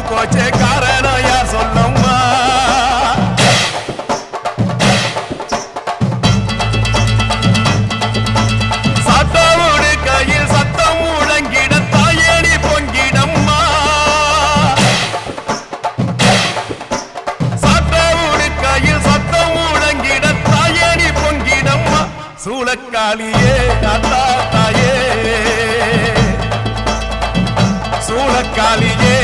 போச்சே காரணம் யார் சொல்லம்மா சட்டவோடு கையில் சத்தம் முழங்கிட தாயணி பொங்கிடம்மா சட்டவோடு கையில் சத்தம் முழங்கிட தாயணி பொங்கிடம்மா சூளக்காளியே அத்தா தாயே சூளக்காளியே